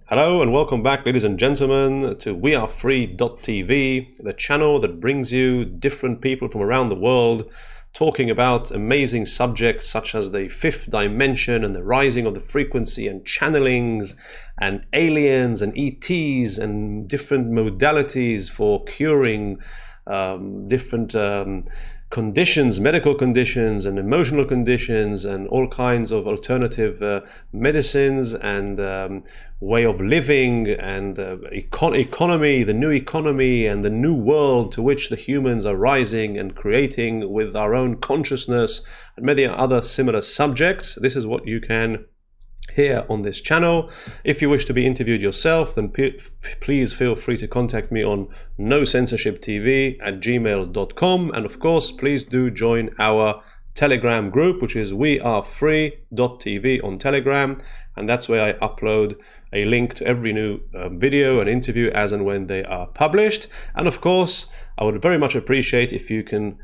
Hello and welcome back, ladies and gentlemen, to wearefree.tv, the channel that brings you different people from around the world talking about amazing subjects such as the fifth dimension and the rising of the frequency and channelings and aliens and ETs and different modalities for curing different conditions, medical conditions and emotional conditions, and all kinds of alternative medicines and way of living and economy, the new economy and the new world to which the humans are rising and creating with our own consciousness, and many other similar subjects. This is what you can hear on this channel. If you wish to be interviewed yourself, then please feel free to contact me on nocensorshiptv@gmail.com, and of course please do join our Telegram group, which is wearefree.tv on Telegram, and that's where I upload a link to every new video and interview as and when they are published. And of course I would very much appreciate if you can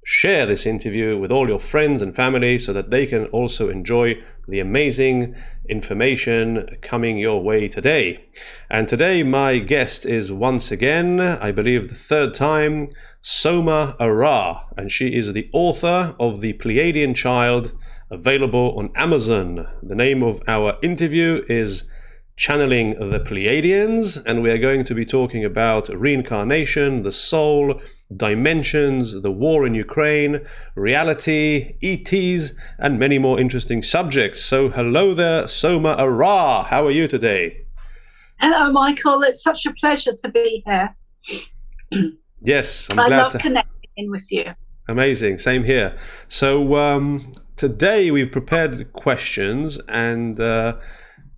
share this interview with all your friends and family so that they can also enjoy the amazing information coming your way today. And today my guest is once again, I believe the third time, Soma Arah, and she is the author of The Pleiadian Child, available on Amazon. The name of our interview is Channeling the Pleiadians, and we are going to be talking about reincarnation, the soul, dimensions, the war in Ukraine, reality, ETs, and many more interesting subjects. So hello there, Soma Arah. How are you today? Hello, Michael. It's such a pleasure to be here. Yes, I love connecting with you. Amazing. Same here. So today we've prepared questions, and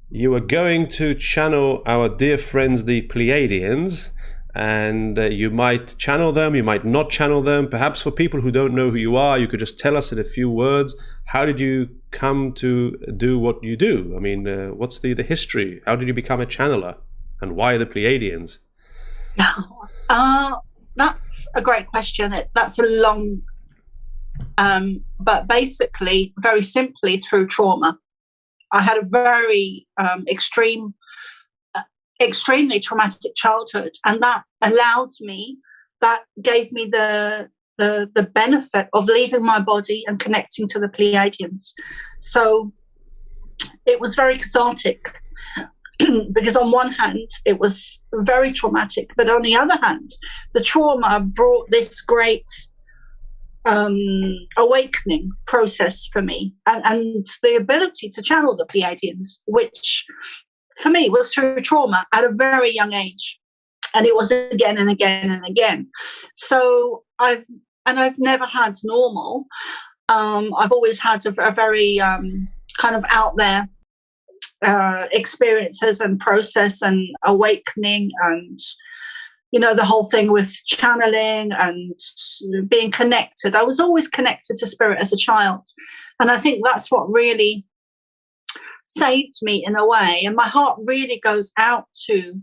you are going to channel our dear friends, the Pleiadians, and you might channel them, you might not channel them. Perhaps for people who don't know who you are, you could just tell us in a few words, how did you come to do what you do? I mean, what's the history? How did you become a channeler? And why the Pleiadians? That's a great question. That's a long, but basically, very simply, through trauma. I had a very extremely traumatic childhood, and that gave me the benefit of leaving my body and connecting to the Pleiadians. So it was very cathartic because on one hand it was very traumatic, but on the other hand, the trauma brought this great awakening process for me, and the ability to channel the Pleiadians, which for me was through trauma at a very young age, and it was again and again and again. So I've never had normal. I've always had a very kind of out there experiences and process and awakening, and the whole thing with channeling and being connected. I was always connected to spirit as a child, and I think that's what really saved me in a way. And my heart really goes out to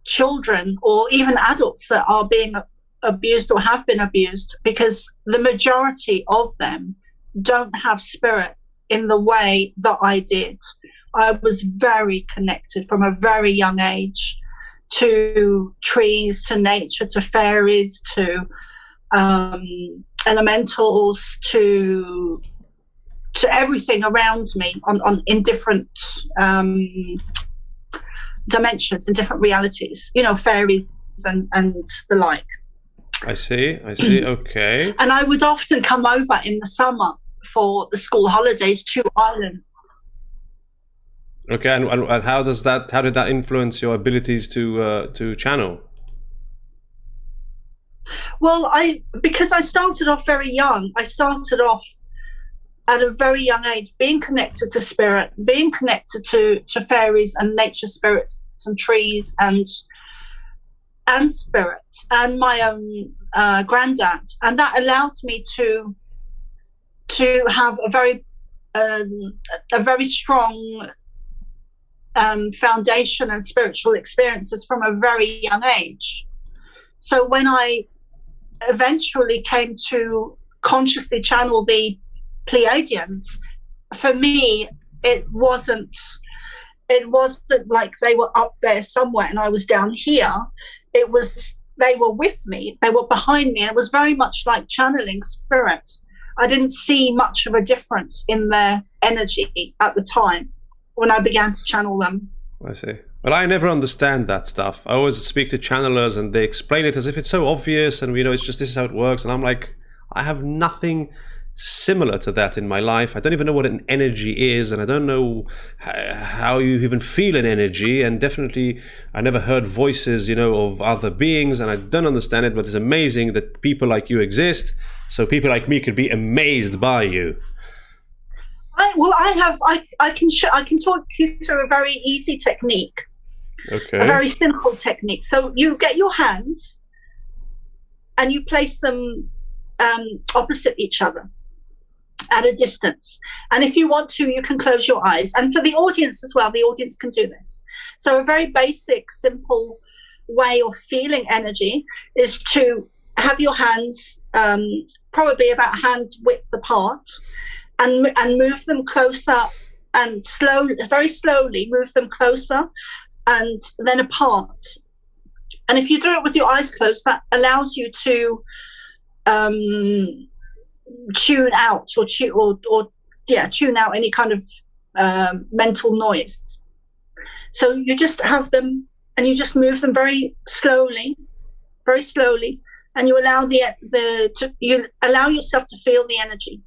children or even adults that are being abused or have been abused, because the majority of them don't have spirit in the way that I did. I was very connected from a very young age to trees, to nature, to fairies, to elementals, to everything around me in different dimensions, in different realities, fairies and the like. I see. Okay. And I would often come over in the summer for the school holidays to Ireland. Okay, and how did that influence your abilities to channel? Well, because I started off very young. I started off at a very young age, being connected to spirit, being connected to fairies and nature spirits and trees and spirit and my own granddad, and that allowed me to have a very strong foundation and spiritual experiences from a very young age. So when I eventually came to consciously channel the Pleiadians, for me it wasn't it wasn't like they were up there somewhere and I was down here. It was, they were with me, they were behind me, and it was very much like channeling spirit. I didn't see much of a difference in their energy at the time when I began to channel them. I see. But I never understand that stuff. I always speak to channelers and they explain it as if it's so obvious and, it's just, this is how it works. And I'm like, I have nothing similar to that in my life. I don't even know what an energy is, and I don't know how you even feel an energy. And definitely, I never heard voices, of other beings, and I don't understand it. But it's amazing that people like you exist, so people like me could be amazed by you. I can talk you through a very easy technique. Okay. A very simple technique. So you get your hands and you place them opposite each other at a distance. And if you want to, you can close your eyes. And for the audience as well, the audience can do this. So a very basic, simple way of feeling energy is to have your hands probably about hand width apart, and move them closer and very slowly move them closer and then apart. And if you do it with your eyes closed, that allows you to tune out tune out any kind of mental noise. So you just have them and you just move them very slowly, and you allow you allow yourself to feel the energy.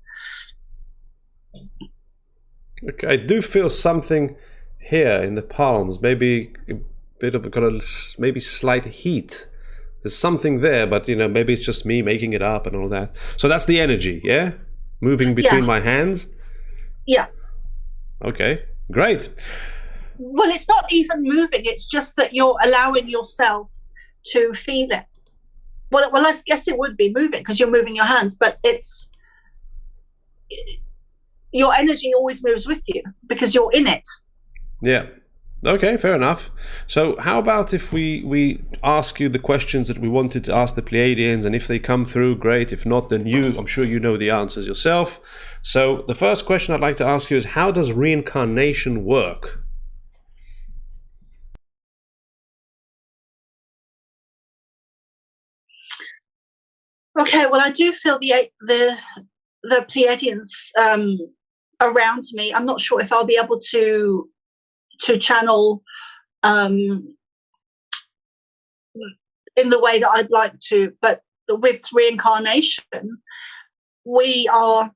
Okay, I do feel something here in the palms, maybe a bit of maybe slight heat. There's something there, but maybe it's just me making it up and all that. So that's the energy, yeah? Moving between my hands? Yeah. Okay, great. Well, it's not even moving, it's just that you're allowing yourself to feel it. Well, I guess it would be moving because you're moving your hands, but it's your energy always moves with you because you're in it. Yeah. Okay, fair enough. So how about if we ask you the questions that we wanted to ask the Pleiadians, and if they come through, great. If not, then I'm sure you know the answers yourself. So the first question I'd like to ask you is, how does reincarnation work? Okay, well, I do feel the Pleiadians around me. I'm not sure if I'll be able to channel in the way that I'd like to, but with reincarnation, we are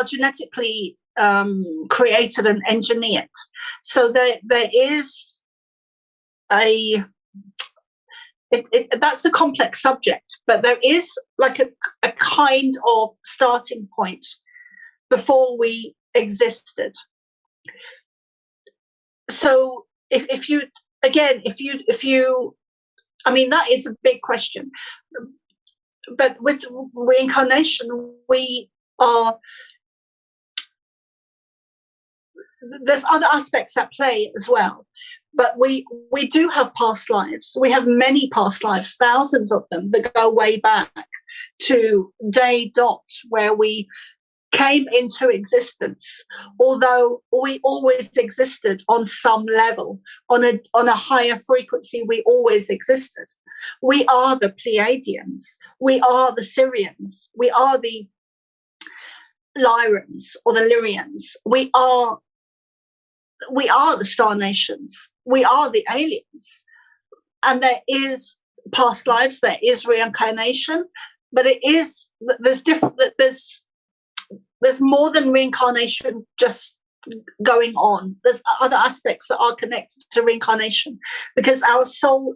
genetically created and engineered. So there is that's a complex subject, but there is like a kind of starting point before we existed. So if you I mean, that is a big question, but with reincarnation there's other aspects at play as well, but we do have past lives. We have many past lives, thousands of them, that go way back to day dot where we came into existence, although we always existed on some level, on a higher frequency. We always existed. We are the Pleiadians, we are the Syrians, we are the Lyrans or the Lyrians, we are the Star Nations, we are the aliens. And there is past lives, there is reincarnation, but there's more than reincarnation just going on. There's other aspects that are connected to reincarnation, because our soul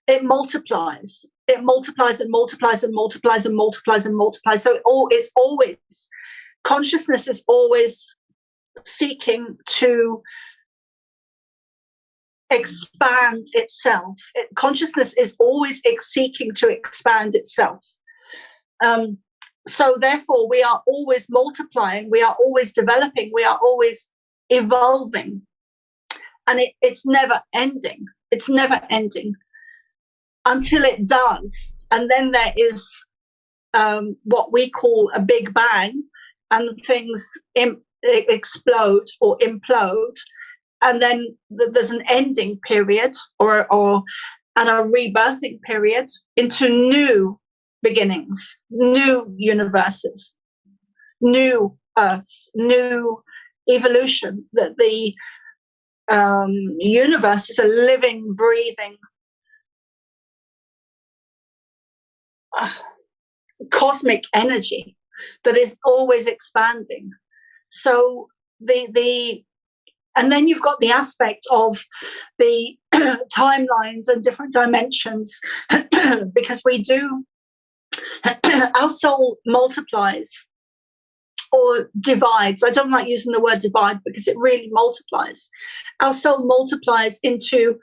it multiplies. It multiplies and multiplies and multiplies and multiplies and multiplies. So it's always, consciousness is always seeking to expand itself. Consciousness is always seeking to expand itself. So therefore, we are always multiplying, we are always developing, we are always evolving. And it's never ending. It's never ending until it does. And then there is what we call a big bang, and things explode or implode, and then there's an ending period and a rebirthing period into new beginnings, new universes, new earths, new evolution. That the universe is a living, breathing, cosmic energy that is always expanding. So and then you've got the aspect of the timelines and different dimensions, because our soul multiplies or divides. I don't like using the word divide because it really multiplies. Our soul multiplies into,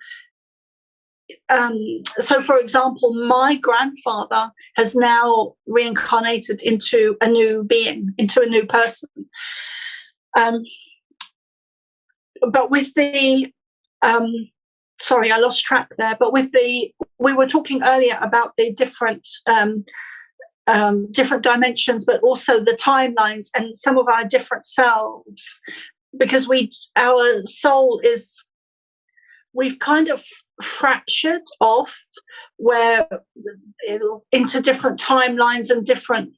so for example, my grandfather has now reincarnated into a new being, into a new person. But with the, sorry, I lost track there. But we were talking earlier about the different dimensions, but also the timelines and some of our different selves, because our soul we've kind of fractured off into different timelines and different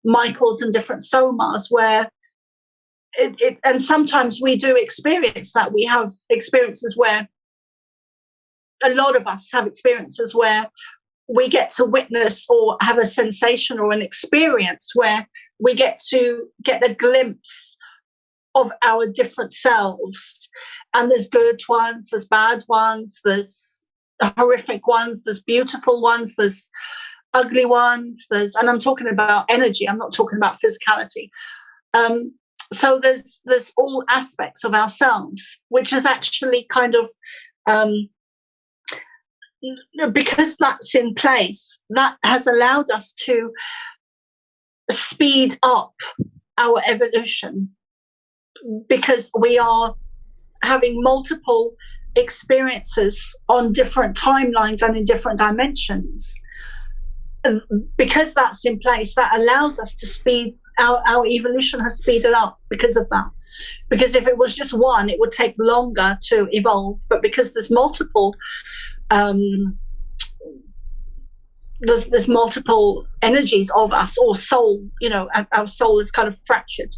Michaels and different Somas, where and sometimes we do experience that. We have experiences where, a lot of us have experiences where we get to witness or have a sensation or an experience where we get to get a glimpse of our different selves. And there's good ones, there's bad ones, there's horrific ones, there's beautiful ones, there's ugly ones, and I'm talking about energy, I'm not talking about physicality. So there's all aspects of ourselves, which is actually kind of, because that's in place, that has allowed us to speed up our evolution, because we are having multiple experiences on different timelines and in different dimensions. Because that's in place, that allows us to speed our evolution has speeded up because of that. Because if it was just one, it would take longer to evolve. But because there's multiple, there's multiple energies of us, or soul. Our soul is kind of fractured.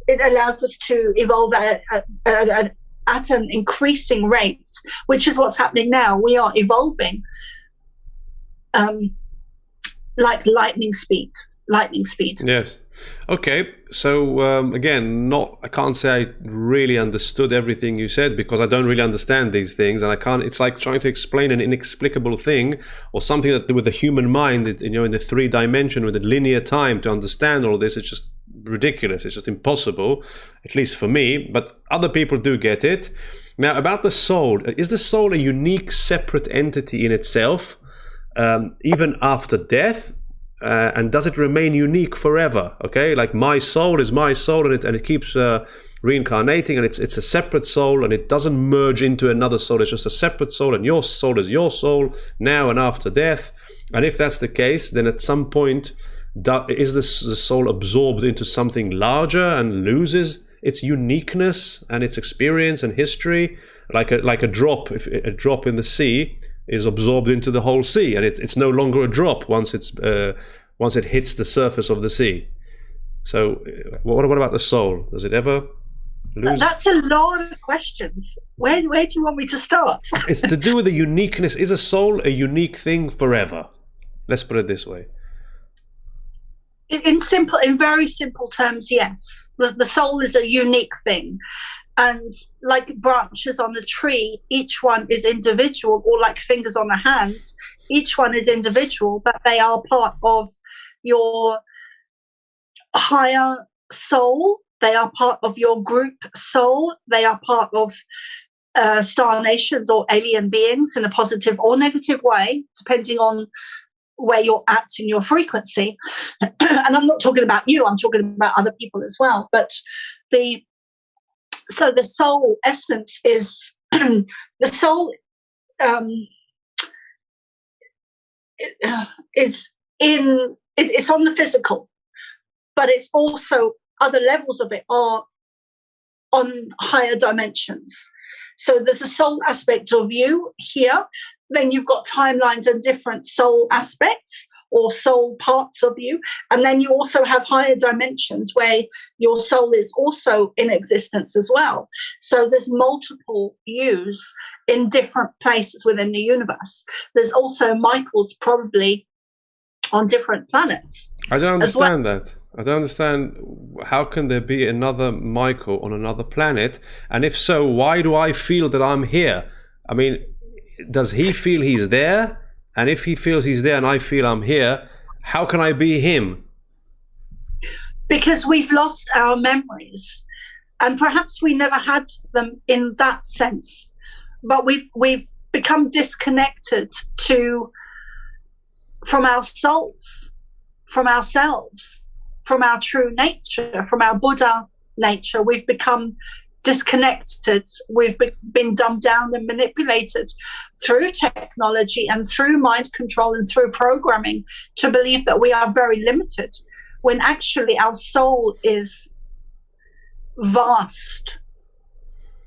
It allows us to evolve at an increasing rate, which is what's happening now. We are evolving. Like lightning speed. Yes. Okay. So again, I can't say I really understood everything you said, because I don't really understand these things, and I can't. It's like trying to explain an inexplicable thing, or something that with the human mind, in the 3 dimension with the linear time to understand all this. It's just ridiculous. It's just impossible, at least for me. But other people do get it. Now, about the soul, is the soul a unique, separate entity in itself? Even after death, and does it remain unique forever? Okay, like my soul is my soul, and it keeps reincarnating, and it's a separate soul, and it doesn't merge into another soul. It's just a separate soul, and your soul is your soul now and after death. And if that's the case, then at some point, is the soul absorbed into something larger and loses its uniqueness and its experience and history, like a drop. If a drop in the sea is absorbed into the whole sea, and it's no longer a drop once it hits the surface of the sea. So what about the soul? Does it ever lose? That's a lot of questions. Where do you want me to start? It's to do with the uniqueness. Is a soul a unique thing forever? Let's put it this way. In very simple terms, yes. The soul is a unique thing. And like branches on a tree, each one is individual, or like fingers on a hand, each one is individual, but they are part of your higher soul. They are part of your group soul. They are part of star nations or alien beings in a positive or negative way, depending on where you're at in your frequency. And I'm not talking about you, I'm talking about other people as well. But so the soul essence is the soul is it's on the physical, but it's also other levels of it are on higher dimensions. So there's a soul aspect of you here. Then you've got timelines and different soul aspects or soul parts of you. And then you also have higher dimensions where your soul is also in existence as well. So there's multiple yous in different places within the universe. There's also Michael's probably on different planets. I don't understand that. I don't understand, how can there be another Michael on another planet? And if so, why do I feel that I'm here? I mean, does he feel he's there? And if he feels he's there and I feel I'm here, how can I be him? Because we've lost our memories. And perhaps we never had them in that sense. But we've become disconnected from our souls, from ourselves, from our true nature, from our Buddha nature. We've become disconnected. We've been dumbed down and manipulated through technology and through mind control and through programming to believe that we are very limited, when actually our soul is vast.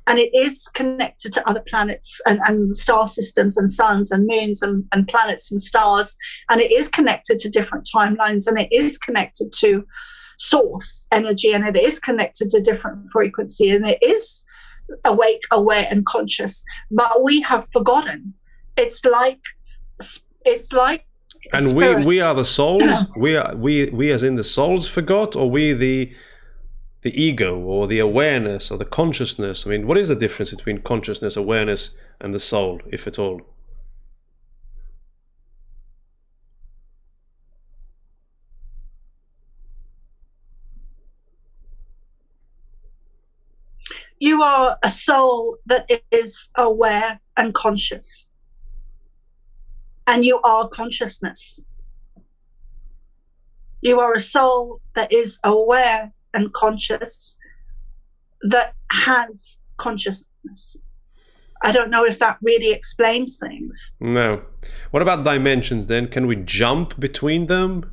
And it is connected to other planets and star systems and suns and moons and planets and stars. And it is connected to different timelines, and it is connected to source energy, and it is connected to different frequency, and it is awake, aware, and conscious. But we have forgotten. It's like and we are the souls. we as in the souls forgot, or we the ego, or the awareness, or the consciousness? I mean, what is the difference between consciousness, awareness, and the soul, if at all? You are a soul that is aware and conscious. And you are consciousness. You are a soul that is aware and conscious, that has consciousness. I don't know if that really explains things. No. What about dimensions then? Can we jump between them?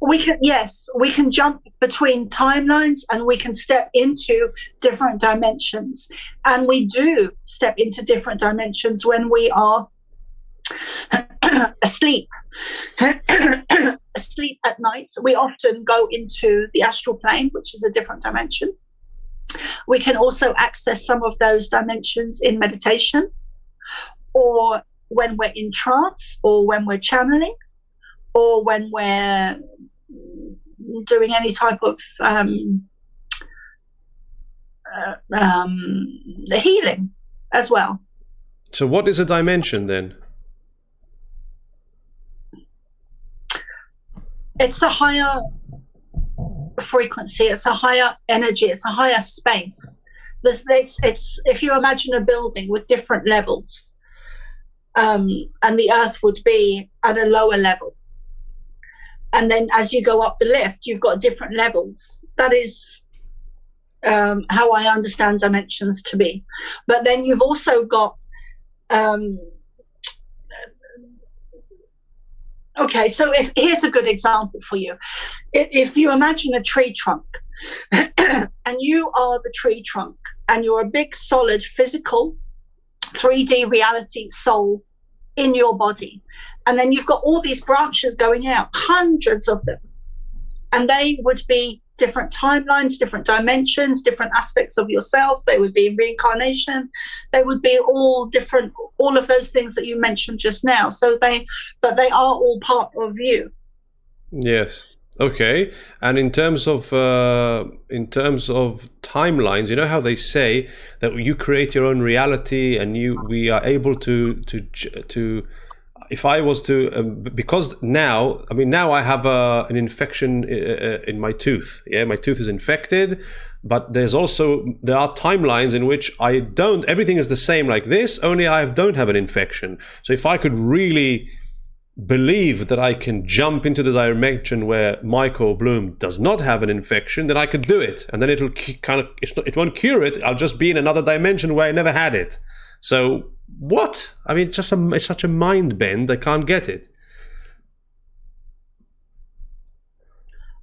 We can jump between timelines, and we can step into different dimensions. And we do step into different dimensions when we are asleep. Asleep at night, we often go into the astral plane, which is a different dimension. We can also access some of those dimensions in meditation, or when we're in trance, or when we're channeling, or when we're doing any type of healing as well. So what is a dimension then? It's a higher frequency, it's a higher energy, it's a higher space. It's if you imagine a building with different levels, and the earth would be at a lower level. And then as you go up the lift, you've got different levels. That is how I understand dimensions to be. But then you've also got okay, so here's a good example for you. If you imagine a tree trunk, and you are the tree trunk, and you're a big, solid, physical, 3D reality soul in your body, and then you've got all these branches going out, hundreds of them, and they would be different timelines, different dimensions, different aspects of yourself. They would be reincarnation. They would be all different, all of those things that you mentioned just now. But they are all part of you. Yes. Okay. And in terms of timelines, you know how they say that you create your own reality, and we are able to if I was to, because now I have an infection in my tooth. Yeah, my tooth is infected, but there are timelines in which everything is the same like this, only I don't have an infection. So if I could really believe that I can jump into the dimension where Michael Bloom does not have an infection, then I could do it. And then it won't cure it. I'll just be in another dimension where I never had it. So what? I mean, it's such a mind bend. I can't get it.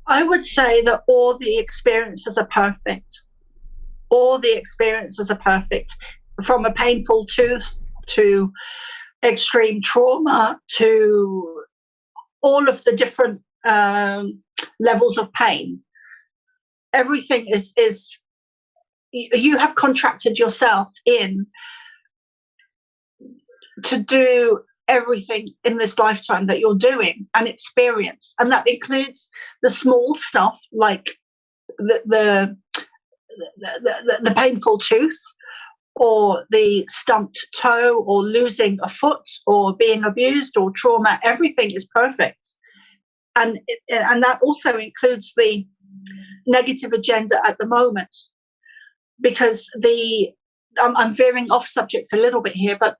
I would say that all the experiences are perfect. All the experiences are perfect, from a painful tooth to extreme trauma to all of the different levels of pain. Everything is you have contracted yourself in to do everything in this lifetime that you're doing and experience, and that includes the small stuff like the painful tooth, or the stumped toe, or losing a foot, or being abused, or trauma. Everything is perfect, and that also includes the negative agenda at the moment, because I'm veering off subject a little bit here, but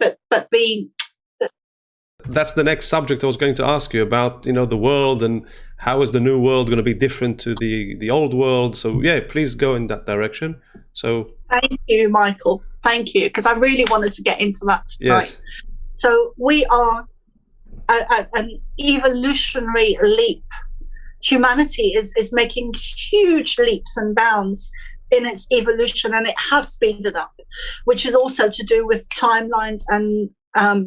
that's the next subject I was going to ask you about, the world, and how is the new world going to be different to the old world. So yeah, please go in that direction. So thank you, Michael. Thank you, because I really wanted to get into that. Yes. Right. So we are an evolutionary leap. Humanity is making huge leaps and bounds in its evolution, and it has speeded up, which is also to do with timelines and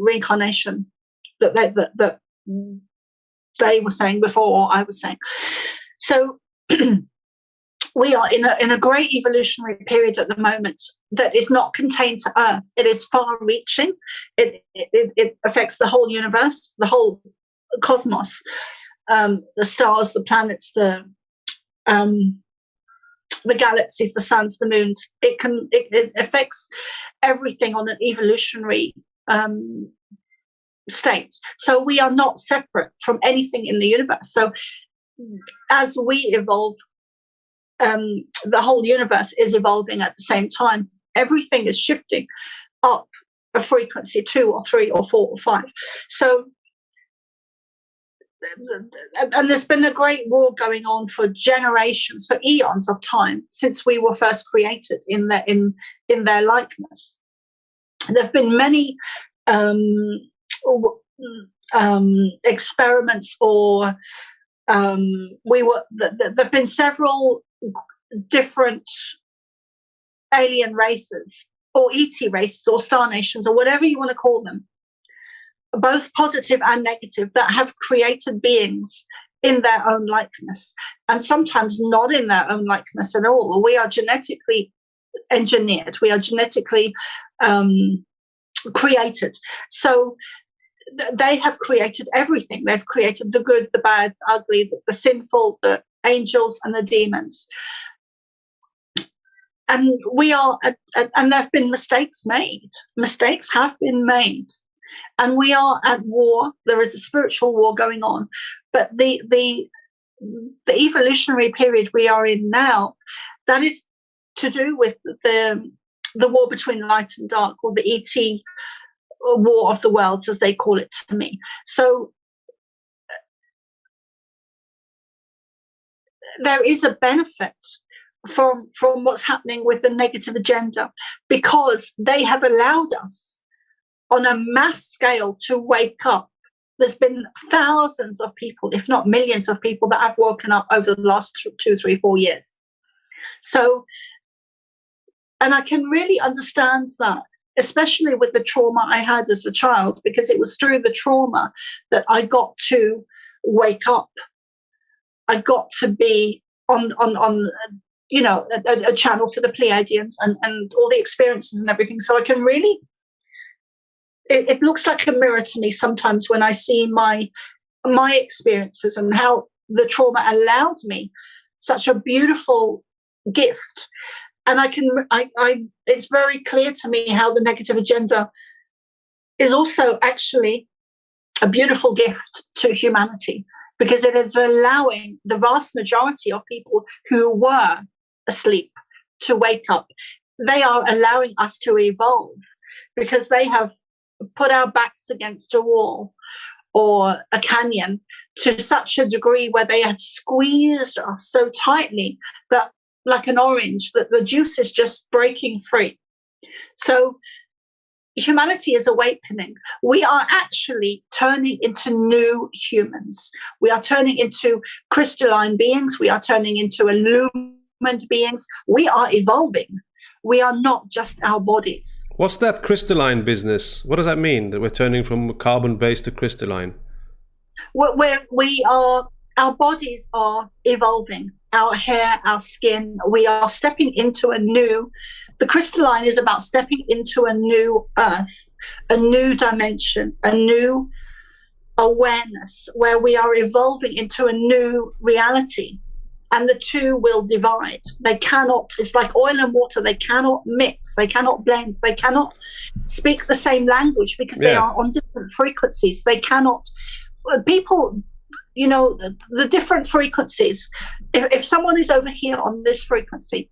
reincarnation that they were saying before, or I was saying. So we are in a great evolutionary period at the moment that is not contained to Earth. It is far-reaching. It affects the whole universe, the whole cosmos, the stars, the planets, the galaxies, the suns, the moons. It affects everything on an evolutionary state. So we are not separate from anything in the universe. So as we evolve, the whole universe is evolving at the same time. Everything is shifting up a frequency, 2 or 3 or 4 or 5. So, and there's been a great war going on for generations, for eons of time, since we were first created in their likeness. There have been many experiments, or there have been several different alien races, or ET races, or star nations, or whatever you want to call them, both positive and negative, that have created beings in their own likeness, and sometimes not in their own likeness at all. We are genetically engineered. We are genetically created. So they have created everything. They've created the good, the bad, the ugly, the sinful, the angels and the demons. And we are, and there have been mistakes made. Mistakes have been made. And we are at war. There is a spiritual war going on. But the evolutionary period we are in now, that is to do with the war between light and dark, or the ET war of the worlds, as they call it to me. So there is a benefit from what's happening with the negative agenda, because they have allowed us on a mass scale to wake up. There's been thousands of people, if not millions of people, that have woken up over the last 2, 3, 4 years. So, and I can really understand that, especially with the trauma I had as a child, because it was through the trauma that I got to wake up. I got to be on a channel for the Pleiadians and all the experiences and everything. So I can really, it looks like a mirror to me sometimes when I see my experiences and how the trauma allowed me such a beautiful gift. And it's very clear to me how the negative agenda is also actually a beautiful gift to humanity, because it is allowing the vast majority of people who were asleep to wake up. They are allowing us to evolve, because they have put our backs against a wall or a canyon to such a degree where they have squeezed us so tightly that, like an orange, that the juice is just breaking free. So humanity is awakening. We are actually turning into new humans. We are turning into crystalline beings. We are turning into illumined beings. We are evolving. We are not just our bodies. What's that crystalline business? What does that mean, that we're turning from carbon-based to crystalline? Our bodies are evolving. Our hair, our skin, we are stepping into the crystalline is about stepping into a new earth, a new dimension, a new awareness where we are evolving into a new reality. And the two will divide. They cannot, it's like oil and water, they cannot mix, they cannot blend, they cannot speak the same language because they are on different frequencies. They cannot, people, the different frequencies. If someone is over here on this frequency,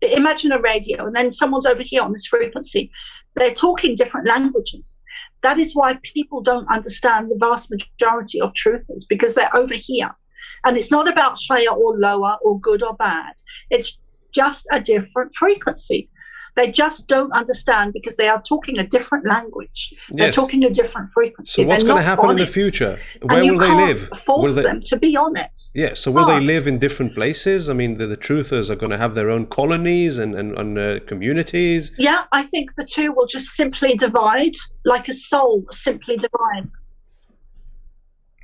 imagine a radio, and then someone's over here on this frequency. They're talking different languages. That is why people don't understand the vast majority of truthers, because they're over here. And it's not about higher or lower or good or bad. It's just a different frequency. They just don't understand because they are talking a different language. They're talking a different frequency. So what's going to happen in the future? Where will they live? Force them to be on it. Yeah. So will they live in different places? I mean, the truthers are going to have their own colonies and communities. Yeah, I think the two will just simply divide, like a soul simply divide.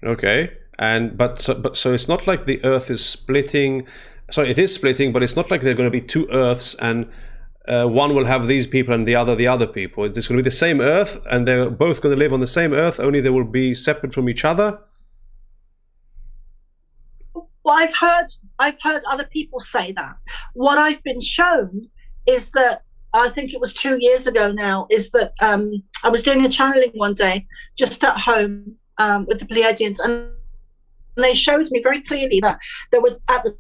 Okay. So it's not like the Earth is splitting. Sorry, it is splitting, but it's not like there are going to be two Earths and one will have these people and the other people. It's going to be the same Earth, and they're both going to live on the same Earth. Only they will be separate from each other. Well, I've heard other people say that. What I've been shown is that, I think it was 2 years ago now, is that I was doing a channeling one day just at home with the Pleiadians, and they showed me very clearly that there were, at the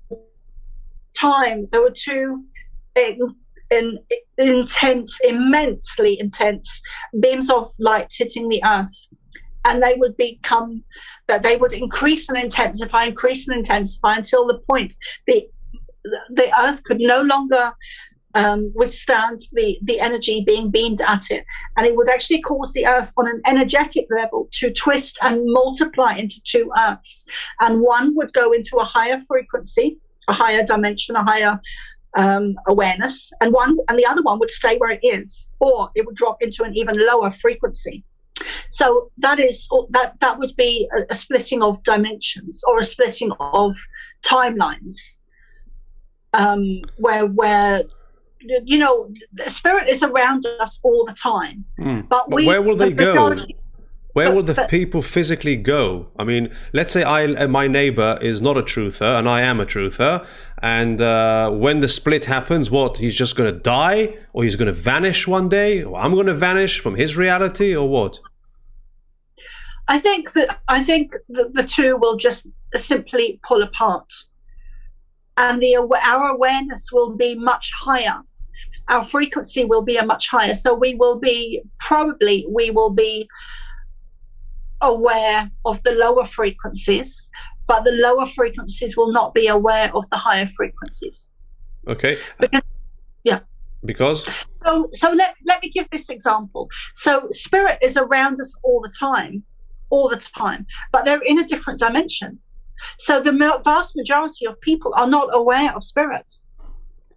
time, there were two immensely intense beams of light hitting the Earth, and they would increase and intensify until the point the Earth could no longer withstand the energy being beamed at it, and it would actually cause the Earth on an energetic level to twist and multiply into two Earths, and one would go into a higher frequency, a higher dimension, a higher awareness, and the other one would stay where it is, or it would drop into an even lower frequency. So that would be a splitting of dimensions or a splitting of timelines, where the spirit is around us all the time. But where will they go? Where will the people physically go? I mean, let's say my neighbor is not a truther and I am a truther, and when the split happens, he's just going to die, or he's going to vanish one day, or I'm going to vanish from his reality, or what? I think that the two will just simply pull apart, and our awareness will be much higher. Our frequency will be much higher, so we will be aware of the lower frequencies, but the lower frequencies will not be aware of the higher frequencies. Okay. Because? So let me give this example. So spirit is around us all the time, but they're in a different dimension. So the vast majority of people are not aware of spirit.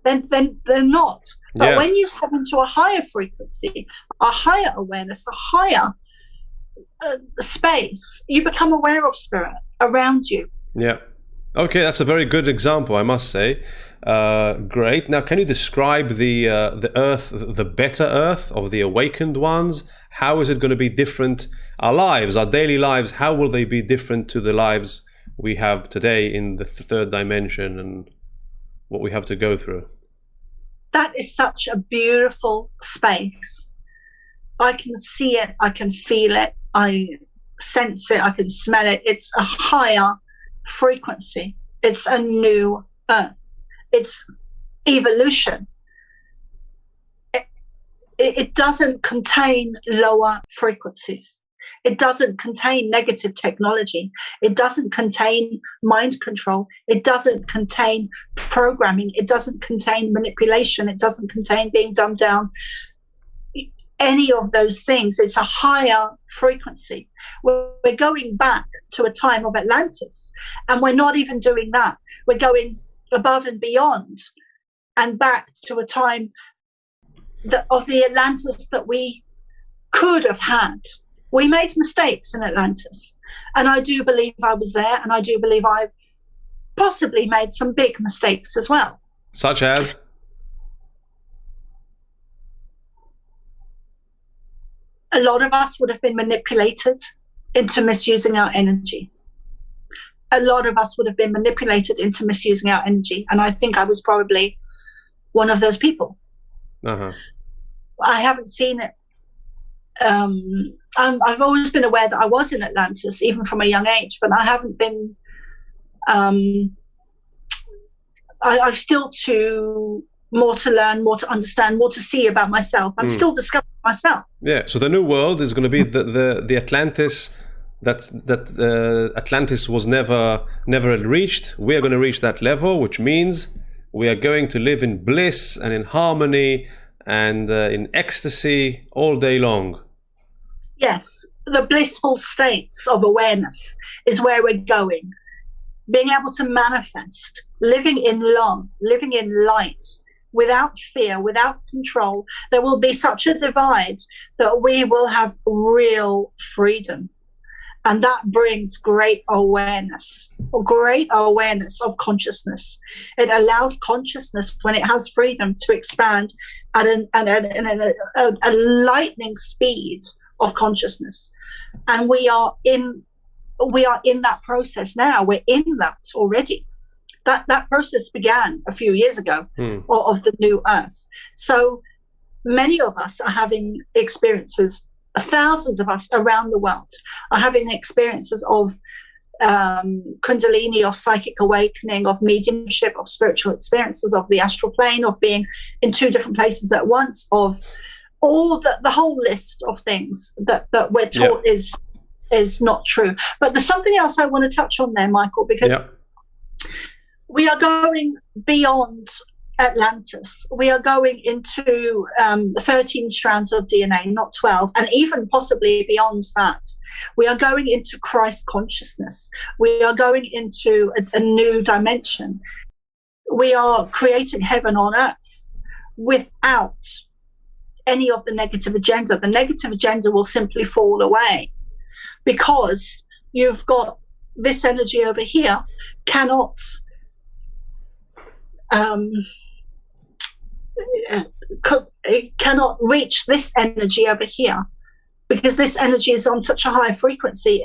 Then they're not. But when you step into a higher frequency, a higher awareness, a higher space, you become aware of spirit around you. Yeah. Okay, that's a very good example, I must say. Great. Now, can you describe the Earth, the better Earth of the awakened ones? How is it going to be different? Our lives, our daily lives, how will they be different to the lives we have today in the third dimension and what we have to go through? That is such a beautiful space. I can see it, I can feel it, I sense it, I can smell it. It's a higher frequency. It's a new Earth. It's evolution. It doesn't contain lower frequencies. It doesn't contain negative technology. It doesn't contain mind control. It doesn't contain programming. It doesn't contain manipulation. It doesn't contain being dumbed down. any of those things. It's a higher frequency. We're going back to a time of Atlantis, and we're not even doing that. We're going above and beyond and back to a time of the Atlantis that we could have had. We made mistakes in Atlantis, and I do believe I was there, and I do believe I possibly made some big mistakes as well. Such as? A lot of us would have been manipulated into misusing our energy. A lot of us would have been manipulated into misusing our energy, and I think I was probably one of those people. Uh-huh. I haven't seen it. I've always been aware that I was in Atlantis, even from a young age, but I haven't been. I've still more to learn, more to understand, more to see about myself. I'm still discovering myself. Yeah. So the new world is going to be the Atlantis that Atlantis was never reached. We are going to reach that level, which means we are going to live in bliss and in harmony and in ecstasy all day long. Yes, the blissful states of awareness is where we're going. Being able to manifest, living in love, living in light, without fear, without control. There will be such a divide that we will have real freedom. And that brings great awareness of consciousness. It allows consciousness, when it has freedom, to expand at a lightning speed of consciousness. And we are in that process now. We're in that already. That process began a few years ago of the new earth. So many of us are having experiences. Thousands of us around the world are having experiences of kundalini, of psychic awakening, of mediumship, of spiritual experiences, of the astral plane, of being in two different places at once, of all the whole list of things that we're taught is not true. But there's something else I want to touch on there, Michael, because we are going beyond Atlantis. We are going into 13 strands of DNA, not 12, and even possibly beyond that. We are going into Christ consciousness. We are going into a new dimension. We are creating heaven on earth without any of the negative agenda. The negative agenda will simply fall away, because you've got this energy over here cannot reach this energy over here, because this energy is on such a high frequency.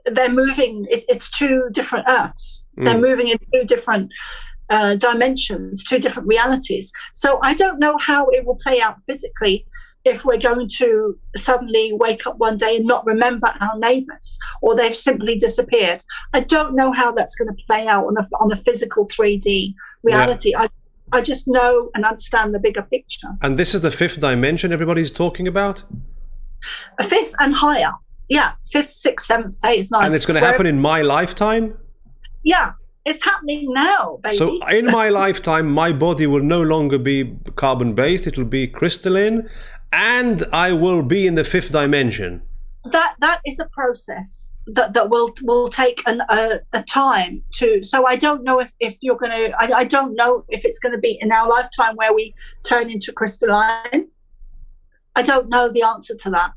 They're moving. It's two different earths. They're moving in two different dimensions, two different realities. So I don't know how it will play out physically, if we're going to suddenly wake up one day and not remember our neighbors, or they've simply disappeared. I don't know how that's going to play out on a physical 3D reality. I just know and understand the bigger picture. And this is the fifth dimension everybody's talking about? A fifth and higher. Yeah, fifth, sixth, seventh, eighth, ninth. And it's going to happen in my lifetime? Yeah, it's happening now, baby. So in my lifetime, my body will no longer be carbon-based. It will be crystalline. And I will be in the fifth dimension. That is a process that will take a time to. So I don't know if you're going to. I don't know if it's going to be in our lifetime where we turn into crystalline. I don't know the answer to that,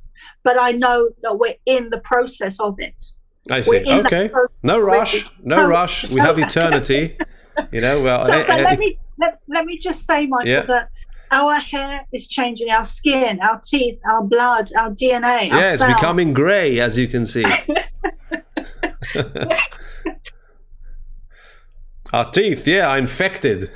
but I know that we're in the process of it. I see. Okay. No rush. No rush. We have eternity. Well. So, let me just say, Michael, that our hair is changing, our skin, our teeth, our blood, our DNA. Yeah, it's becoming grey, as you can see. Our teeth, are infected.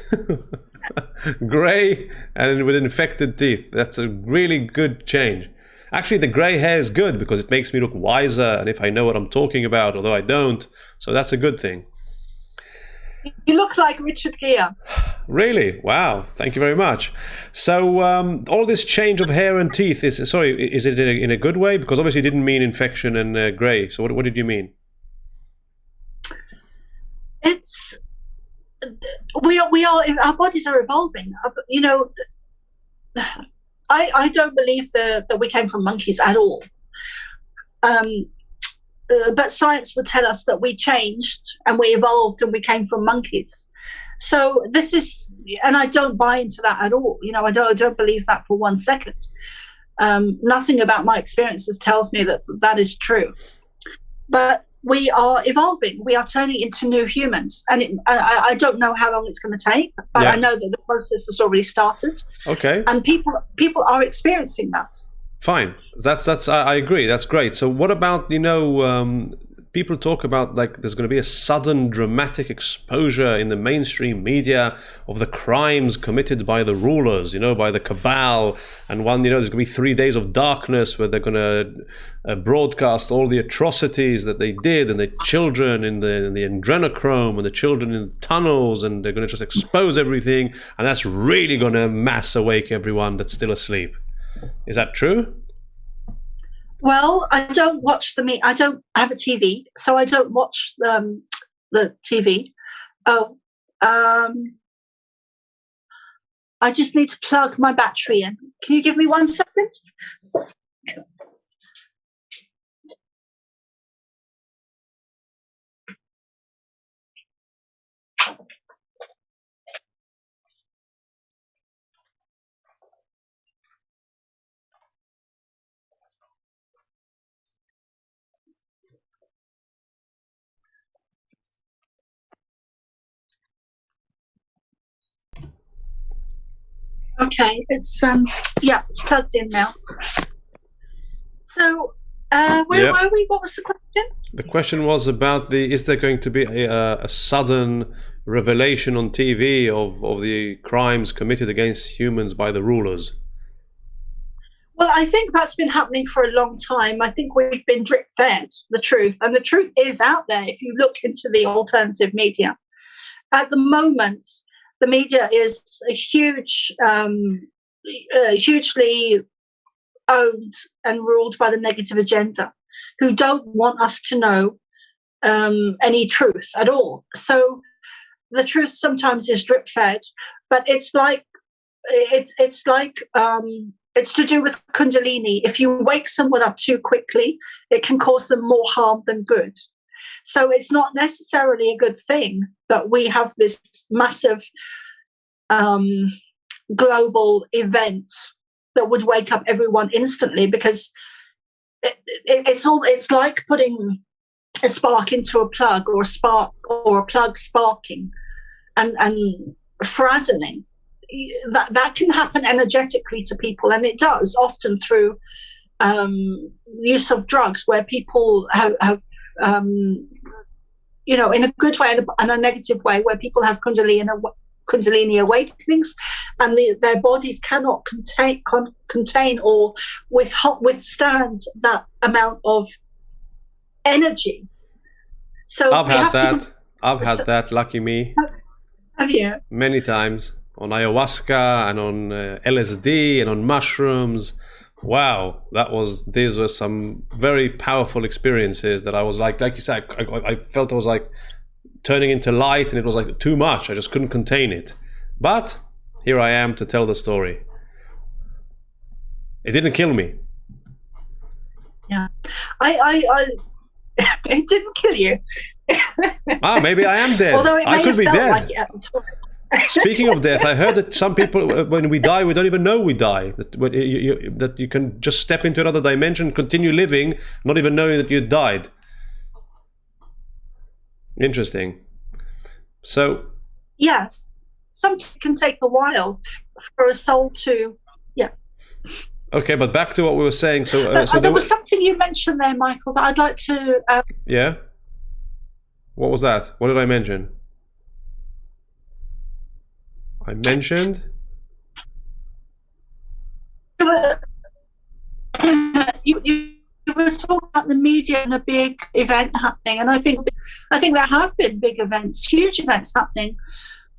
Grey and with infected teeth. That's a really good change. Actually, the grey hair is good because it makes me look wiser, and if I know what I'm talking about, although I don't. So that's a good thing. You look like Richard Gere. Really? Wow. Thank you very much. So all this change of hair and teeth, is it in a good way? Because obviously you didn't mean infection and grey. So what did you mean? It's, we are, our bodies are evolving. I don't believe that we came from monkeys at all. But science would tell us that we changed and we evolved and we came from monkeys. So this is, and I don't buy into that at all. I don't believe that for 1 second. Nothing about my experiences tells me that is true. But we are evolving. We are turning into new humans, and I don't know how long it's going to take, but I know that the process has already started. Okay. And people are experiencing that. Fine. That's I agree. That's great. So what about, people talk about like there's going to be a sudden dramatic exposure in the mainstream media of the crimes committed by the rulers, by the cabal, and there's going to be 3 days of darkness where they're going to broadcast all the atrocities that they did, and the children in the adrenochrome and the children in the tunnels, and they're going to just expose everything, and that's really going to mass awake everyone that's still asleep. Is that true? Well, I don't watch I don't have a TV, so I don't watch the TV. I just need to plug my battery in. Can you give me 1 second? Okay, it's plugged in now. So where were we? What was the question? The question was about is there going to be a sudden revelation on TV of the crimes committed against humans by the rulers? Well, I think that's been happening for a long time. I think we've been drip fed the truth, and the truth is out there if you look into the alternative media. At the moment, the media is a hugely owned and ruled by the negative agenda, who don't want us to know any truth at all. So the truth sometimes is drip fed, but it's to do with Kundalini. If you wake someone up too quickly, it can cause them more harm than good. So it's not necessarily a good thing that we have this massive global event that would wake up everyone instantly, because it's like putting a spark into a plug, or a plug sparking and frazzling. That can happen energetically to people, and it does often through use of drugs, where people have in a good way and a negative way, where people have Kundalini awakenings, and their bodies cannot contain or withstand that amount of energy. So I've had that. Lucky me. Have you? Many times on ayahuasca and on LSD and on mushrooms. Wow, these were some very powerful experiences that I was like you said, I felt I was like turning into light, and it was like too much. I just couldn't contain it. But here I am to tell the story. It didn't kill me. Yeah, it didn't kill you. Maybe I am dead. Although it may I could have be felt dead. like it at the time. Speaking of death, I heard that some people, when we die, we don't even know we die. That you can just step into another dimension, continue living, not even knowing that you died. Interesting. So, yeah, sometimes it can take a while for a soul to, yeah. Okay, but back to what we were saying. So there was something you mentioned there, Michael, that I'd like to. Yeah. What was that? What did I mention? I mentioned. You were talking about the media and a big event happening, and I think there have been big events, huge events happening,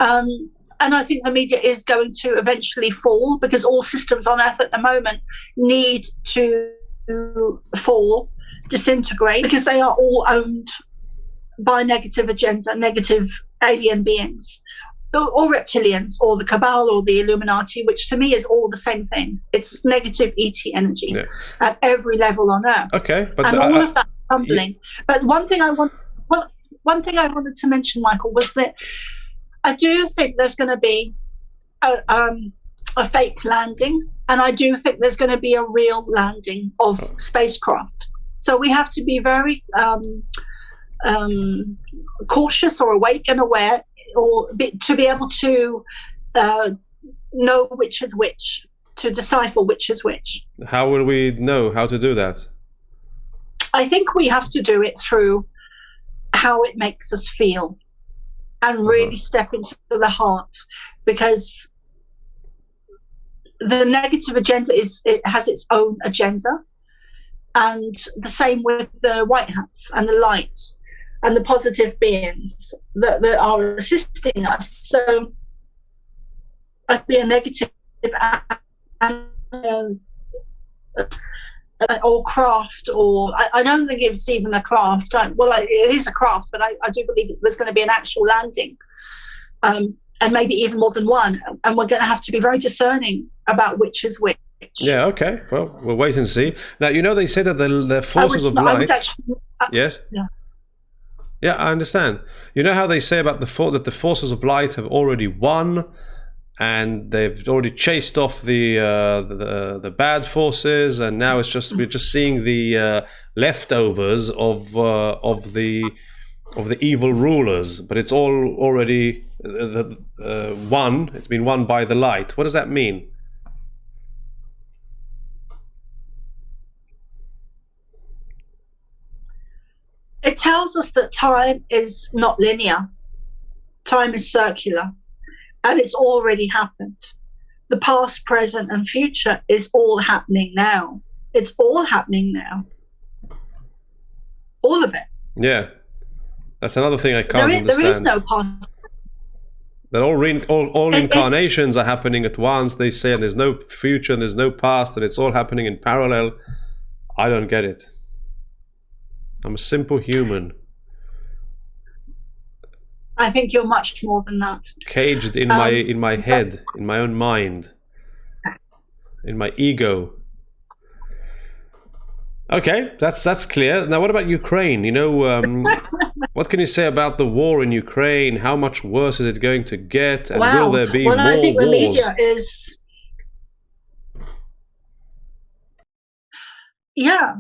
and I think the media is going to eventually fall, because all systems on Earth at the moment need to fall, disintegrate, because they are all owned by negative agenda, negative alien beings. or reptilians, or the Cabal, or the Illuminati, which to me is all the same thing. It's negative ET energy at every level on Earth. Okay, but and all of that tumbling. But one thing I wanted to mention, Michael, was that I do think there's going to be a fake landing, and I do think there's going to be a real landing of spacecraft. So we have to be very cautious, or awake and aware, or to be able to know which is which, to decipher which is which. How will we know how to do that? I think we have to do it through how it makes us feel, and really step into the heart, because the negative agenda it has its own agenda, and the same with the white hats and the light and the positive beings that are assisting us. So I'd be a negative or craft, or I don't think it's even a craft. It is a craft, but I do believe there's going to be an actual landing, and maybe even more than one. And we're going to have to be very discerning about which is which. Yeah, okay. Well, we'll wait and see. Now, they say that the forces of light... Yes? Yeah, I understand. You know how they say about that the forces of light have already won, and they've already chased off the bad forces, and now we're just seeing the leftovers of the evil rulers, but it's all already won. It's been won by the light. What does that mean? It tells us that time is not linear. Time is circular, and it's already happened. The past, present, and future is all happening now. It's all happening now. All of it. Yeah. That's another thing I can't understand. There is no past. That all incarnations are happening at once, they say, and there's no future and there's no past, and it's all happening in parallel. I don't get it. I'm a simple human. I think you're much more than that. Caged in my head, in my own mind, in my ego. Okay, that's clear. Now, what about Ukraine? What can you say about the war in Ukraine? How much worse is it going to get? And will there be more wars? I think the media is... Yeah.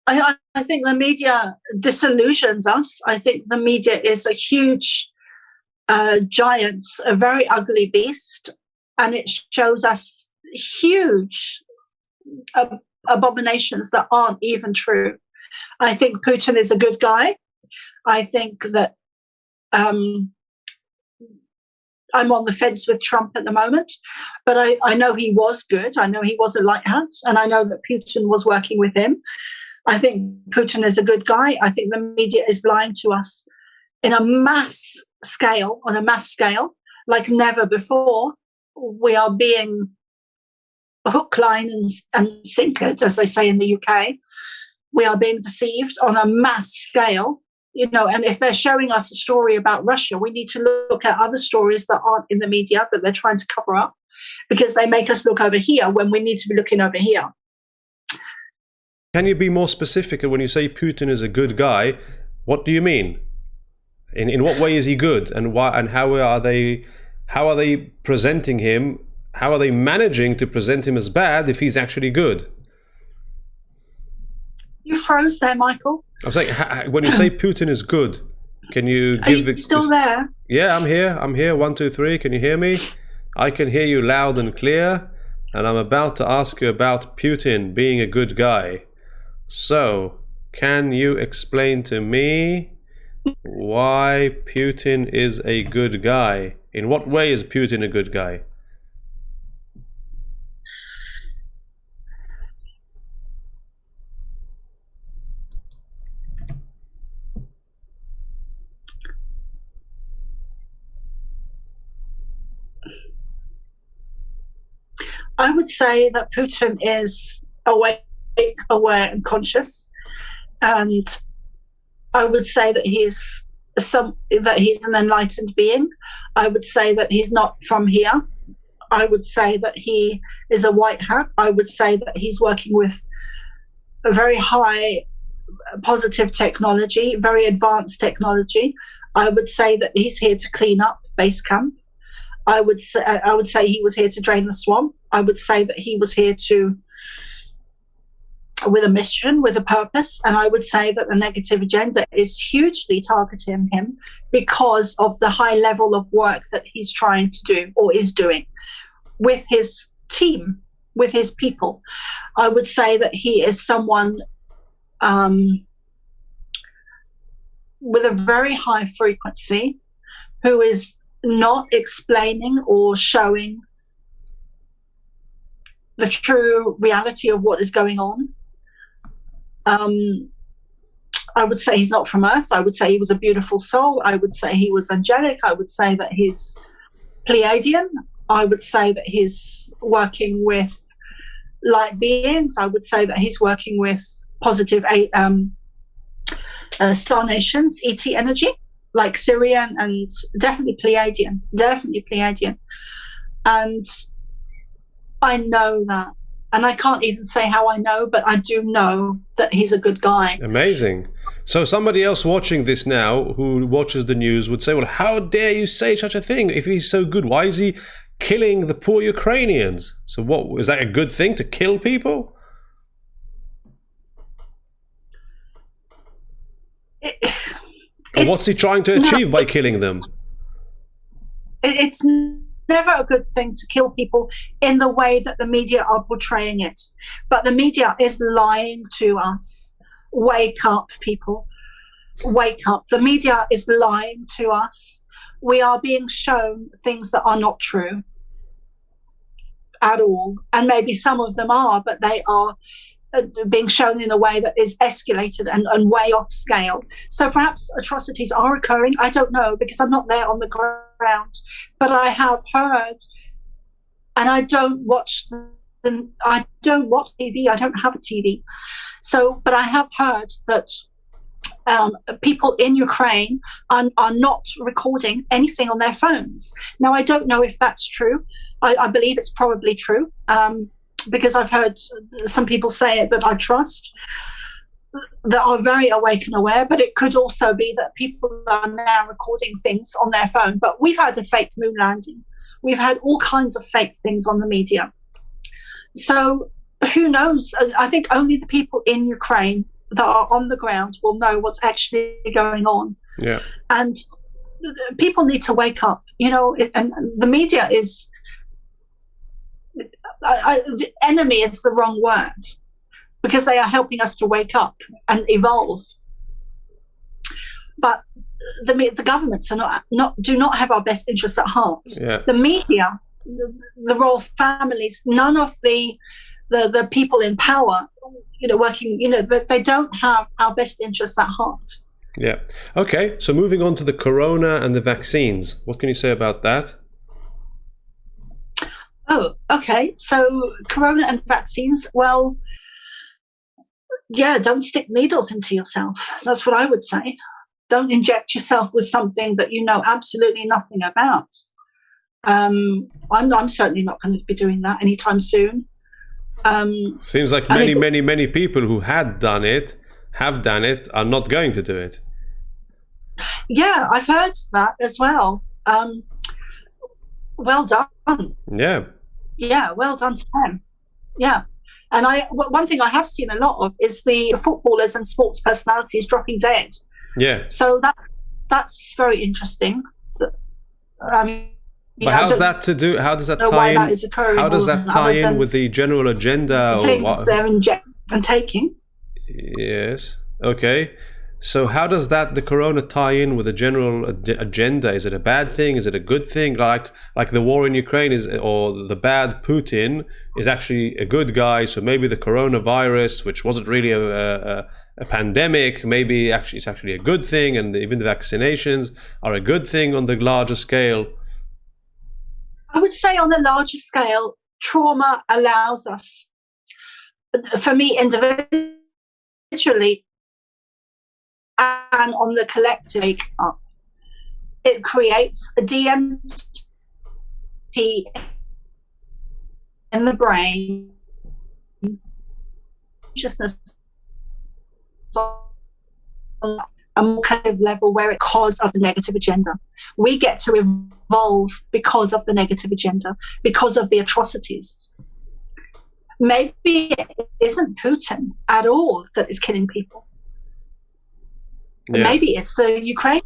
I think the media disillusions us. I think the media is a huge giant, a very ugly beast, and it shows us huge abominations that aren't even true. I think Putin is a good guy. I think that I'm on the fence with Trump at the moment, but I know he was good. I know he was a light hat, and I know that Putin was working with him. I think Putin is a good guy. I think the media is lying to us on a mass scale, like never before. We are being hook, line, and sinkered, as they say in the UK. We are being deceived on a mass scale, and if they're showing us a story about Russia, we need to look at other stories that aren't in the media, that they're trying to cover up, because they make us look over here when we need to be looking over here. Can you be more specific when you say Putin is a good guy? What do you mean? In what way is he good, and why? And how are they presenting him? How are they managing to present him as bad if he's actually good? You froze there, Michael. I'm saying, when you say Putin is good, can you give? Are you still there? Yeah, I'm here. I'm here. 1, 2, 3. Can you hear me? I can hear you loud and clear. And I'm about to ask you about Putin being a good guy. So, can you explain to me why Putin is a good guy? In what way is Putin a good guy? I would say that Putin is awake, aware, and conscious. And I would say that he's that he's an enlightened being. I would say that he's not from here. I would say that he is a white hat. I would say that he's working with a very high positive technology, very advanced technology. I would say that he's here to clean up base camp. I would say he was here to drain the swamp. I would say that he was here with a mission, with a purpose. And I would say that the negative agenda is hugely targeting him because of the high level of work that he's trying to do or is doing with his team, with his people. I would say that he is someone with a very high frequency who is not explaining or showing the true reality of what is going on. I would say he's not from Earth. I would say he was a beautiful soul. I would say he was angelic. I would say that he's Pleiadian. I would say that he's working with light beings. I would say that he's working with positive star nations, ET energy, like Syrian, and definitely Pleiadian. And I know that. And I can't even say how I know, but I do know that he's a good guy. Amazing. So somebody else watching this now who watches the news would say, well, how dare you say such a thing? If he's so good, why is he killing the poor Ukrainians? So what, is that a good thing to kill people? And what's he trying to achieve by killing them? It's never a good thing to kill people in the way that the media are portraying it. But the media is lying to us. Wake up, people. Wake up. The media is lying to us. We are being shown things that are not true at all. And maybe some of them are, but they are being shown in a way that is escalated and way off scale. So perhaps atrocities are occurring. I don't know, because I'm not there on the ground. But I have heard, and I don't watch TV. I don't have a TV. So, but I have heard that people in Ukraine are not recording anything on their phones. Now, I don't know if that's true. I believe it's probably true. Because I've heard some people say it that I trust, that are very awake and aware, but it could also be that people are now recording things on their phone. But we've had a fake moon landing. We've had all kinds of fake things on the media. So who knows? I think only the people in Ukraine that are on the ground will know what's actually going on. Yeah. And people need to wake up, and the media is... the enemy is the wrong word, because they are helping us to wake up and evolve. But the governments are do not have our best interests at heart. Yeah. The media, the royal families, none of the people in power, working, they don't have our best interests at heart. Yeah. Okay. So moving on to the corona and the vaccines, what can you say about that? Oh, okay. So corona and vaccines, well, yeah, don't stick needles into yourself. That's what I would say. Don't inject yourself with something that you know absolutely nothing about. I'm certainly not going to be doing that anytime soon. Seems like many people who have done it, are not going to do it. Yeah, I've heard that as well. Well done. Yeah. Yeah, well done to them. Yeah. And one thing I have seen a lot of is the footballers and sports personalities dropping dead. Yeah. So that's very interesing. But how's that to do? How does that tie in? How does that tie in with the general agenda? Things they're injecting and taking. Yes. Okay. So how does the corona tie in with the general agenda? Is it a bad thing? Is it a good thing? Like the war in Ukraine or the bad Putin is actually a good guy. So maybe the coronavirus, which wasn't really a pandemic, maybe it's actually a good thing, and even the vaccinations are a good thing on the larger scale. I would say on a larger scale, trauma allows us, for me individually, and on the collective, wake up. it creates a DMT in the brain, consciousness on a more kind of level where it's because of the negative agenda. We get to evolve because of the negative agenda, because of the atrocities. Maybe it isn't Putin at all that is killing people. Yeah. Maybe it's the Ukraine.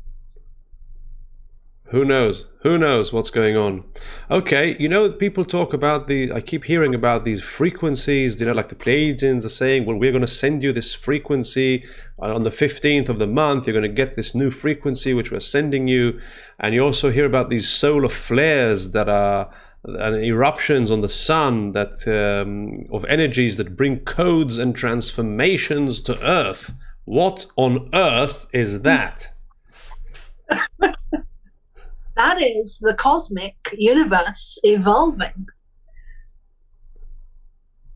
Who knows? Who knows what's going on? Okay, you know, people talk about I keep hearing about these frequencies, you know, like the Pleiadians are saying, well, we're going to send you this frequency on the 15th of the month. You're going to get this new frequency, which we're sending you. And you also hear about these solar flares that are and eruptions on the sun that of energies that bring codes and transformations to Earth. What on earth is that? That is the cosmic universe evolving.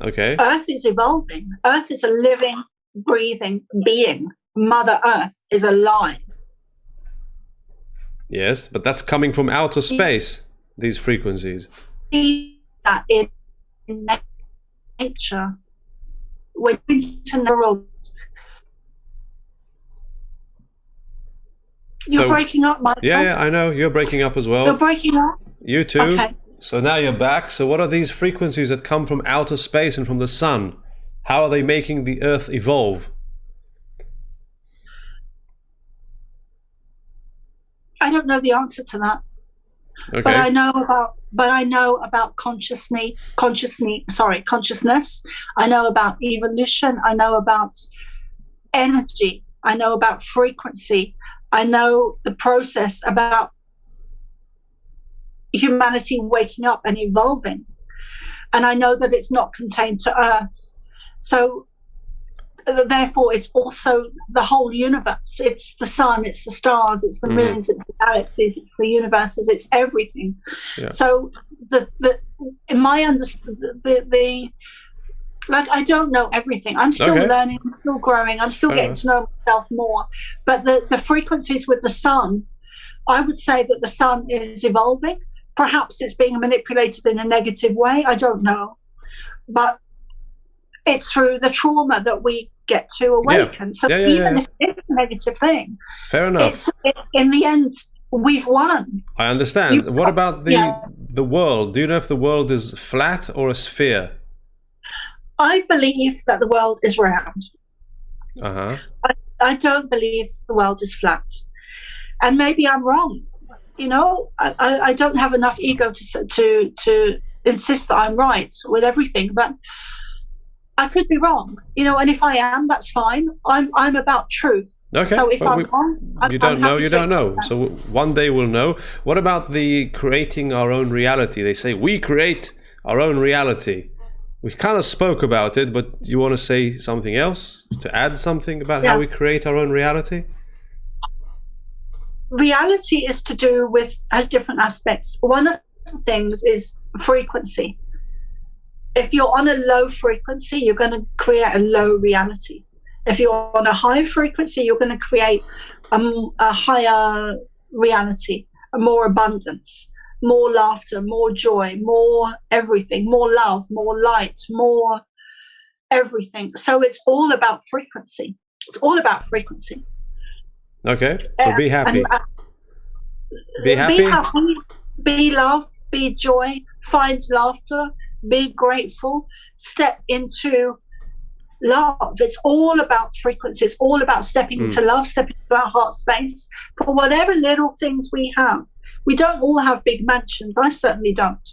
Okay. Earth is evolving. Earth is a living, breathing being. Mother Earth is alive. Yes, but that's coming from outer space, these frequencies. That in nature. When into neural. You're breaking up, my friend. Yeah, I know. You're breaking up as well. You're breaking up? You too. Okay. So now you're back. So what are these frequencies that come from outer space and from the sun? How are they making the Earth evolve? I don't know the answer to that. Okay. But I know about consciousness. I know about evolution. I know about energy. I know about frequency. I know the process about humanity waking up and evolving. And I know that it's not contained to Earth. So therefore, it's also the whole universe. It's the sun, it's the stars, it's the moons, it's the galaxies, it's the universes, it's everything. Yeah. So in my understanding, like, I don't know everything. I'm still learning, I'm still growing, I'm still getting to know myself more. But the frequencies with the sun, I would say that the sun is evolving. Perhaps it's being manipulated in a negative way. I don't know. But it's through the trauma that we get to awaken. So even if it's a negative thing, fair enough. In the end, we've won. I understand. What about the world? Do you know if the world is flat or a sphere? I believe that the world is round. I don't believe the world is flat. And maybe I'm wrong. You know, I don't have enough ego to insist that I'm right with everything, but I could be wrong. You know, and if I am, that's fine. I'm about truth. Okay. So if I'm wrong, you don't know. So one day we'll know. What about the creating our own reality? They say we create our own reality. We kind of spoke about it, but you want to say something else? To add something about how we create our own reality? Reality is to do has different aspects. One of the things is frequency. If you're on a low frequency, you're going to create a low reality. If you're on a high frequency, you're going to create a higher reality, a more abundance, more laughter, more joy, more everything, more love, more light, more everything. So it's all about frequency. It's all about frequency. Okay, so be happy. Be happy. Be happy, be love, be joy, find laughter, be grateful, step into love. It's all about frequency. It's all about stepping into love, stepping into our heart space for whatever little things we have. We don't all have big mansions. I certainly don't.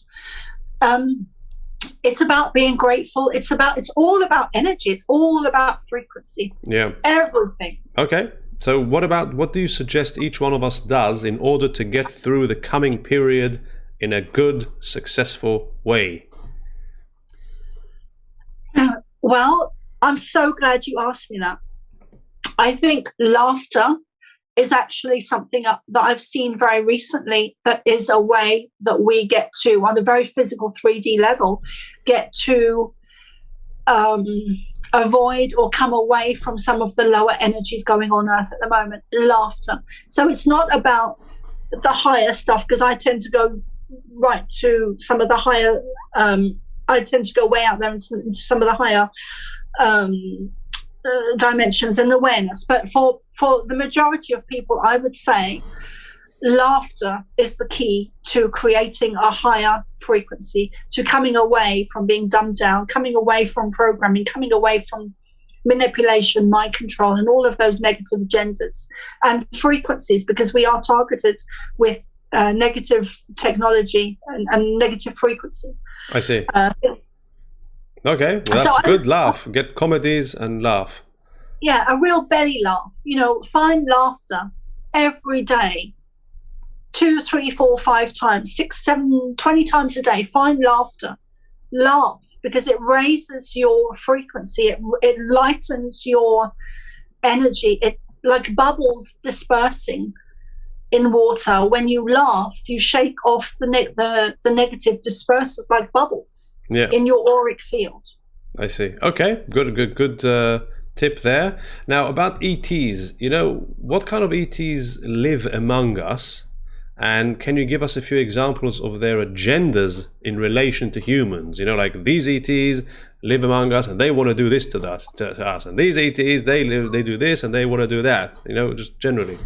It's about being grateful. It's all about energy. It's all about frequency. Yeah. Everything. Okay. So what do you suggest each one of us does in order to get through the coming period in a good, successful way? Well, I'm so glad you asked me that. I think laughter is actually something that I've seen very recently that is a way that we get to, on a very physical 3D level, get to avoid or come away from some of the lower energies going on Earth at the moment. Laughter. So it's not about the higher stuff, because I tend to go right to some of the higher. I tend to go way out there into some of the higher dimensions and awareness. But for the majority of people, I would say laughter is the key to creating a higher frequency, to coming away from being dumbed down, coming away from programming, coming away from manipulation, mind control, and all of those negative agendas and frequencies, because we are targeted with negative technology and negative frequency. I see. Okay, well, that's good. Laugh. Get comedies and laugh. Yeah, a real belly laugh. Find laughter every day. 2, 3, 4, 5 times, 6, 7, 20 times a day. Find laughter. Laugh, because it raises your frequency. It lightens your energy. It like bubbles dispersing in water. When you laugh, you shake off the negative dispersers like bubbles in your auric field. I see. Okay, good tip there. Now about ETs, what kind of ETs live among us? And can you give us a few examples of their agendas in relation to humans? Like these ETs live among us and they want to do this to us. And these ETs, they do this and they want to do that. Just generally.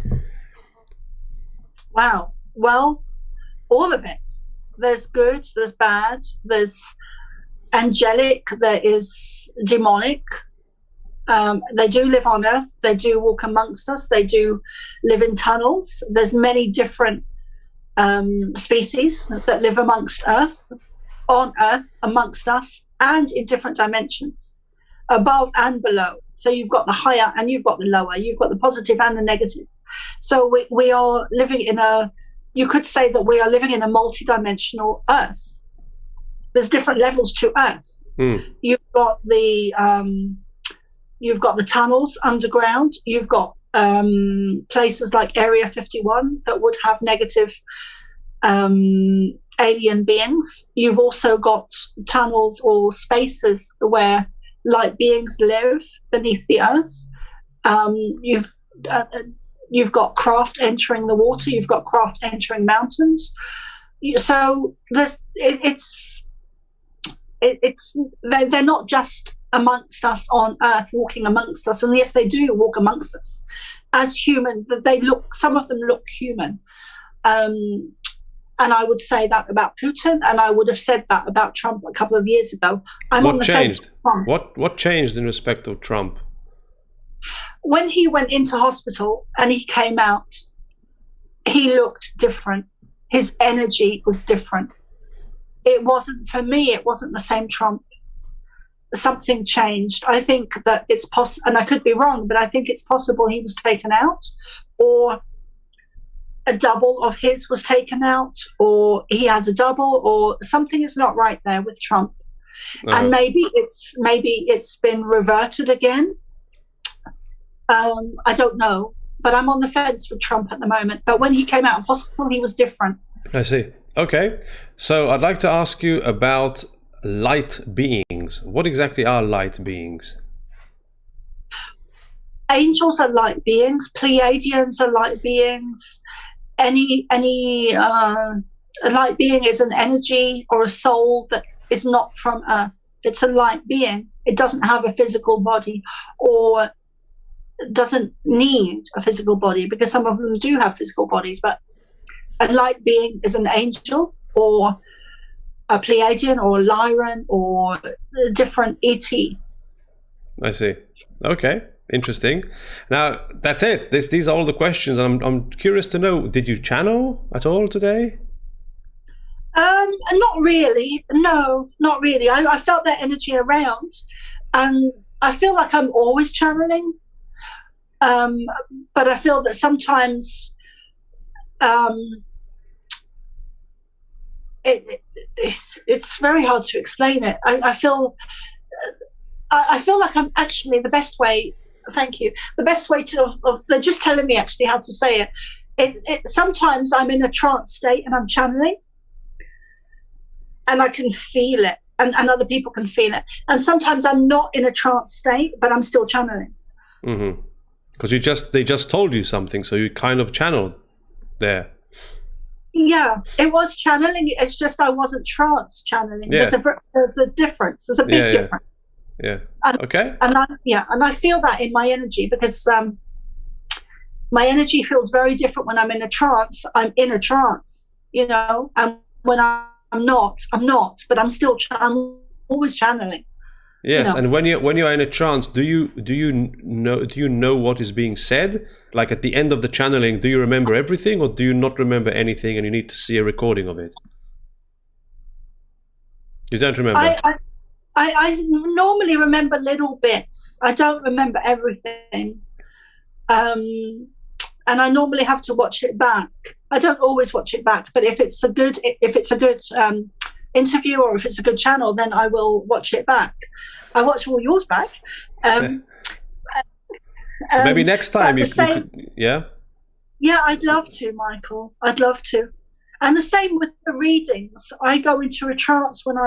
Wow. Well, all of it. There's good, there's bad, there's angelic, there is demonic. They do live on Earth. They do walk amongst us. They do live in tunnels. There's many different species that live amongst Earth, on Earth, amongst us, and in different dimensions, above and below. So you've got the higher and you've got the lower. You've got the positive and the negative. So we are living you could say that we are living in a multi-dimensional Earth. There's different levels to Earth. You've got the tunnels underground. You've got places like Area 51 that would have negative alien beings. You've also got tunnels or spaces where light beings live beneath the earth. You've got craft entering the water. You've got craft entering mountains. So they're not just amongst us on Earth, walking amongst us. And yes, they do walk amongst us as human. Some of them look human. And I would say that about Putin, and I would have said that about Trump a couple of years ago. What changed? What changed in respect of Trump? When he went into hospital and he came out, he looked different. His energy was different. For me, it wasn't the same Trump. Something changed. I think that it's possible, and I could be wrong, but I think it's possible he was taken out, or a double of his was taken out, or he has a double, or something is not right there with Trump. And maybe it's been reverted again. I don't know, but I'm on the fence with Trump at the moment. But when he came out of hospital, he was different. I see. Okay, so I'd like to ask you about light beings. What exactly are light beings? Angels are light beings. Pleiadians are light beings. Any light being is an energy or a soul that is not from Earth. It's a light being. It doesn't have a physical body, or doesn't need a physical body, because some of them do have physical bodies. But a light being is an angel, or a Pleiadian, or a Lyran, or a different ET. I see. Okay, interesting. Now that's it. These are all the questions, and I'm curious to know: did you channel at all today? Not really. No, not really. I felt that energy around, and I feel like I'm always channeling. But I feel that sometimes it's very hard to explain it. I feel like I'm actually the best way. Thank you. The best way they're just telling me actually how to say it. Sometimes I'm in a trance state and I'm channeling, and I can feel it, and other people can feel it. And sometimes I'm not in a trance state, but I'm still channeling. Mm-hmm. Because they just told you something, so you kind of channeled there. Yeah, it was channeling. It's just I wasn't trance channeling. Yeah. There's a difference. There's a big Yeah, difference. yeah. And, Okay. and I feel that in my energy, because my energy feels very different when I'm in a trance. I'm in a trance, and when I'm not, but I'm always channeling. Yes, and when you're in a trance, do you know what is being said? Like at the end of the channeling, do you remember everything, or do you not remember anything, and you need to see a recording of it? You don't remember. I normally remember little bits. I don't remember everything, and I normally have to watch it back. I don't always watch it back, but if it's a good interview, or if it's a good channel, then I will watch it back. I watch all yours back. So maybe next time you could, yeah. Yeah, I'd love to, Michael. I'd love to. And the same with the readings. I go into a trance when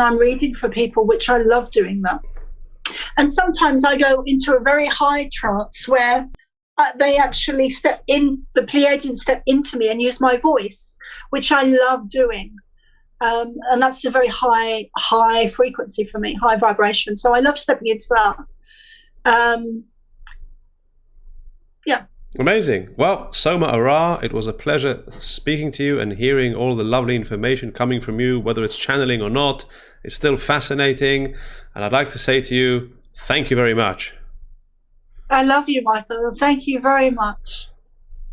I'm reading for people, which I love doing that. And sometimes I go into a very high trance where they actually the Pleiadians step into me and use my voice, which I love doing. And that's a very high frequency for me, high vibration. So I love stepping into that. Yeah. Amazing. Well, Soma Arah, it was a pleasure speaking to you and hearing all the lovely information coming from you, whether it's channeling or not. It's still fascinating. And I'd like to say to you, thank you very much. I love you, Michael. Thank you very much.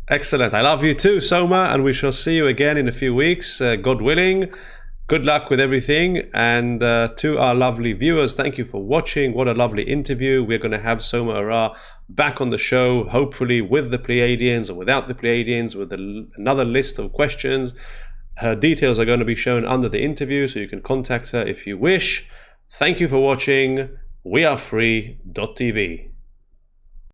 Excellent. I love you too, Soma, and we shall see you again in a few weeks, God willing. Good luck with everything. And to our lovely viewers, thank you for watching. What a lovely interview. We're going to have Soma Arah back on the show, hopefully with the Pleiadians or without the Pleiadians, with another list of questions. Her details are going to be shown under the interview, so you can contact her if you wish. Thank you for watching. We are free.tv.